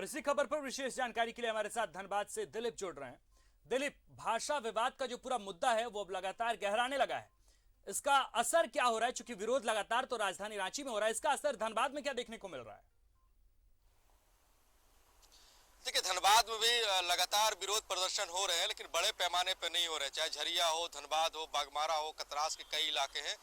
और इसी खबर पर विशेष जानकारी के लिए हमारे साथ धनबाद से दिलीप जुड़ रहे हैं। दिलीप, भाषा विवाद का जो पूरा मुद्दा है वो अब लगातार गहराने लगा है। इसका असर क्या हो रहा है? चूंकि विरोध लगातार तो राजधानी रांची में हो रहा है, इसका असर धनबाद में क्या देखने को मिल रहा है? देखिए, धनबाद में भी लगातार विरोध प्रदर्शन हो रहे हैं, लेकिन बड़े पैमाने पर नहीं हो रहे। चाहे झरिया हो, धनबाद हो, बागमारा हो, कतरास के कई इलाके हैं।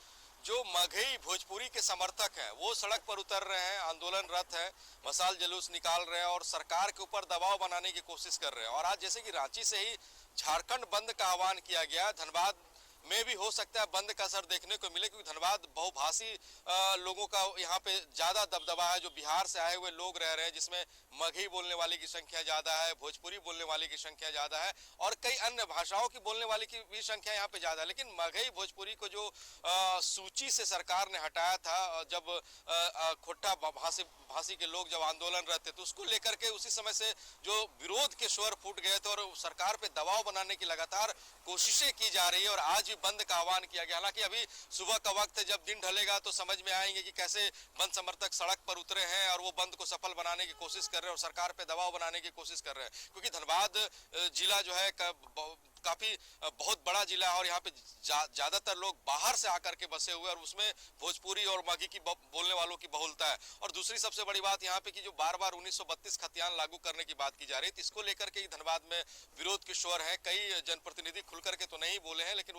जो मघई भोजपुरी के समर्थक हैं वो सड़क पर उतर रहे हैं, आंदोलनरत हैं, मशाल जुलूस निकाल रहे हैं और सरकार के ऊपर दबाव बनाने की कोशिश कर रहे हैं। और आज जैसे कि रांची से ही झारखंड बंद का आह्वान किया गया, धनबाद में भी हो सकता है बंद का असर देखने को मिले, क्योंकि धनबाद बहुभाषी लोगों का यहाँ पे ज्यादा दबदबा है। जो बिहार से आए हुए लोग रह रहे हैं, जिसमें मगही बोलने वाले की संख्या ज्यादा है, भोजपुरी बोलने वाले की संख्या ज्यादा है और कई अन्य भाषाओं की बोलने वाले की भी संख्या यहाँ पे ज्यादा है। लेकिन मगही भोजपुरी को जो सूची से सरकार ने हटाया था, जब खोट्टा भाषी के लोग जब आंदोलन रहते तो उसको लेकर के उसी समय से जो विरोध के स्वर फूट गए थे और सरकार पे दबाव बनाने की लगातार कोशिशें की जा रही है। और आज भी बंद का आह्वान किया गया। हालांकि अभी सुबह का वक्त है, जब दिन ढलेगा तो समझ में आएंगे कि कैसे बंद समर्थक सड़क पर उतरे हैं और वो बंद को सफल बनाने की कोशिश कर रहे हैं और सरकार पे दबाव बनाने की कोशिश कर रहे हैं। क्योंकि धनबाद जिला जो है काफी बहुत बड़ा जिला है और यहाँ पे ज्यादातर लोग बाहर से आकर के बसे हुए और उसमें भोजपुरी और मगही की बोलने वालों की बहुलता है। और दूसरी सबसे बड़ी बात यहाँ पे कि जो बार बार 1932 खतियान लागू करने की बात की जा रही थी, इसको लेकर के धनबाद में विरोध के स्वर है। कई जनप्रतिनिधि खुल करके तो नहीं बोले हैं, लेकिन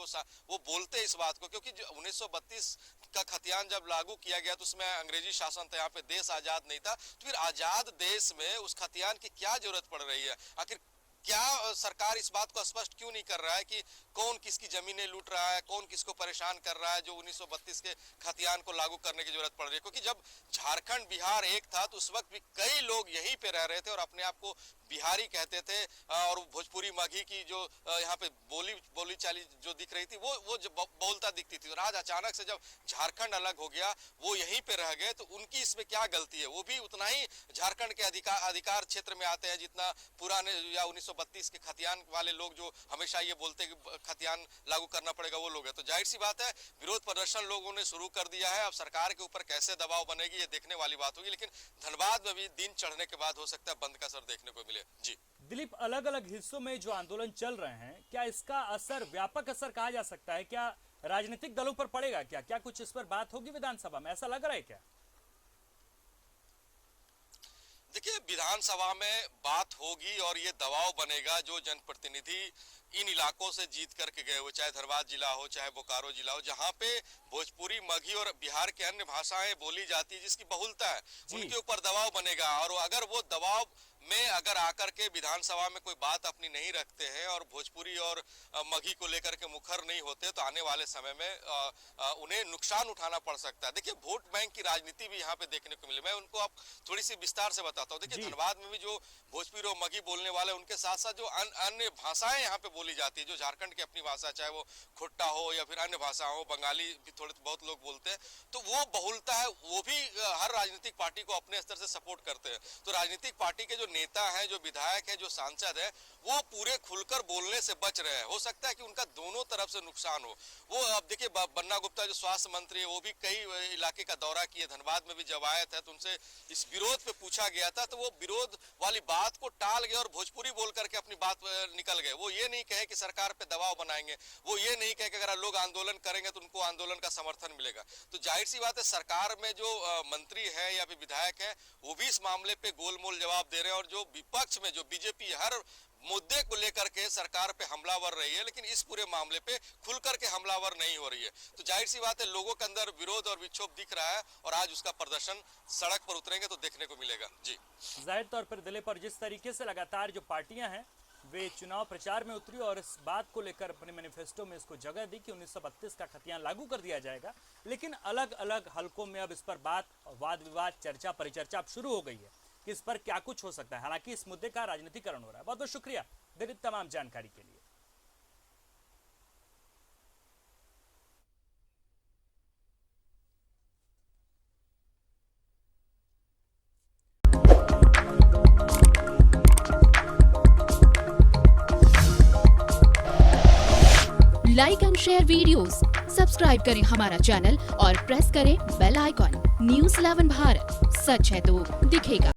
वो बोलते इस बात को, क्योंकि 1932 का खतियान जब लागू किया गया तो उसमें अंग्रेजी शासन था, यहाँ पे देश आजाद नहीं था। तो फिर आजाद देश में उस खतियान की क्या जरूरत पड़ रही है? आखिर क्या सरकार इस बात को स्पष्ट क्यों नहीं कर रहा है कि कौन किसकी जमीनें लूट रहा है, कौन किसको परेशान कर रहा है, जो 1932 के खतियान को लागू करने की जरूरत पड़ रही है? क्योंकि जब झारखंड बिहार एक था तो उस वक्त भी कई लोग यहीं पे रह रहे थे और अपने आप को बिहारी कहते थे और भोजपुरी मगही की जो यहाँ पे बोली चाली जो दिख रही थी वो जो बोलता दिखती थी। और आज अचानक से जब झारखंड अलग हो गया, वो यहीं पे रह गए, तो उनकी इसमें क्या गलती है? वो भी उतना ही झारखंड के अधिकार क्षेत्र में आते हैं जितना पुराने या 1932 के खतियान वाले लोग जो हमेशा ये बोलते हैं कि खतियान लागू करना पड़ेगा, वो लोग है। तो जाहिर सी बात है, विरोध प्रदर्शन लोगों ने शुरू कर दिया है। अब सरकार के ऊपर कैसे दबाव बनेगी ये देखने वाली बात होगी। लेकिन धनबाद में भी दिन चढ़ने के बाद हो सकता है बंद का असर देखने को मिले। जी दिलीप, अलग अलग हिस्सों में जो आंदोलन चल रहे हैं, क्या इसका असर व्यापक असर कहा जा सकता है? क्या राजनीतिक दलों पर पड़ेगा? क्या कुछ इस पर बात होगी विधानसभा में? ऐसा लग रहा है क्या? देखिए, विधानसभा में बात होगी और ये दबाव बनेगा। जो जनप्रतिनिधि इन इलाकों से जीत करके गए हुए, चाहे धनबाद जिला हो, चाहे बोकारो जिला हो, जहां पे भोजपुरी, मगही और बिहार के अन्य भाषाएं बोली जाती है, जिसकी बहुलता है, उनके ऊपर दबाव बनेगा। और अगर वो दबाव में अगर आकर के विधानसभा में कोई बात अपनी नहीं रखते हैं और भोजपुरी और मगही को लेकर के मुखर नहीं होते, तो आने वाले समय में उन्हें नुकसान उठाना पड़ सकता है। देखिए, वोट बैंक की राजनीति भी यहाँ पे देखने को मिली। मैं उनको आप थोड़ी सी विस्तार से बताता हूँ। देखिए, धनबाद में भी जो भोजपुरी और मगही बोलने वाले, उनके साथ साथ जो अन्य भाषाएं यहाँ पे बोली जाती है, जो झारखंड की अपनी भाषा, चाहे वो खोट्टा हो या फिर अन्य भाषा हो, बंगाली भी थोड़े बहुत लोग बोलते हैं, तो वो बहुलता है। वो भी हर राजनीतिक पार्टी को अपने स्तर से सपोर्ट करते हैं। तो राजनीतिक पार्टी के जो नेता हैं, जो विधायक हैं, जो सांसद है, वो पूरे खुलकर बोलने से बच रहे हैं। हो सकता है कि उनका दोनों तरफ से नुकसान हो। वो अब देखिए, बन्ना गुप्ता जो स्वास्थ्य मंत्री है, वो भी कई इलाके का दौरा किए। धनबाद में भी जब आए थे तो उनसे इस विरोध पे पूछा गया था, तो वो विरोध वाली बात को टाल गए और भोजपुरी बोल करके अपनी बात निकल गए। वो ये नहीं कहे कि सरकार पे दबाव बनाएंगे, वो ये नहीं कहे कि अगर लोग आंदोलन करेंगे तो उनको आंदोलन का समर्थन मिलेगा। तो जाहिर सी बात है, सरकार में जो मंत्री है या विधायक है, वो भी इस मामले पे गोलमोल जवाब दे रहे हैं। और जो विपक्ष में जो बीजेपी हर मुद्दे को लेकर के सरकार पे हमलावर रही है, लेकिन इस पूरे मामले पे खुल करके हमलावर नहीं हो रही है। तो जाहिर सी बात है, लोगों के अंदर विरोध और विक्षोभ दिख रहा है और आज उसका प्रदर्शन सड़क पर उतरेंगे तो देखने को मिलेगा। जी, जाहिर तौर पर दिलीप, और जिस तरीके से लगातार जो पार्टियां हैं वे चुनाव प्रचार में उतरी और इस बात को लेकर अपने मैनिफेस्टो में इसको जगह दी कि 1932 का खतियान लागू कर दिया जाएगा, लेकिन अलग अलग हलकों में अब इस पर वाद विवाद, चर्चा परिचर्चा अब शुरू हो गई है कि इस पर क्या कुछ हो सकता है। हालांकि इस मुद्दे का राजनीतिकरण हो रहा है। बहुत बहुत शुक्रिया दिलीप तमाम जानकारी के लिए। Like and share videos, subscribe करें हमारा चैनल और प्रेस करें बेल आइकॉन। न्यूज़ 11 भारत, सच है तो दिखेगा।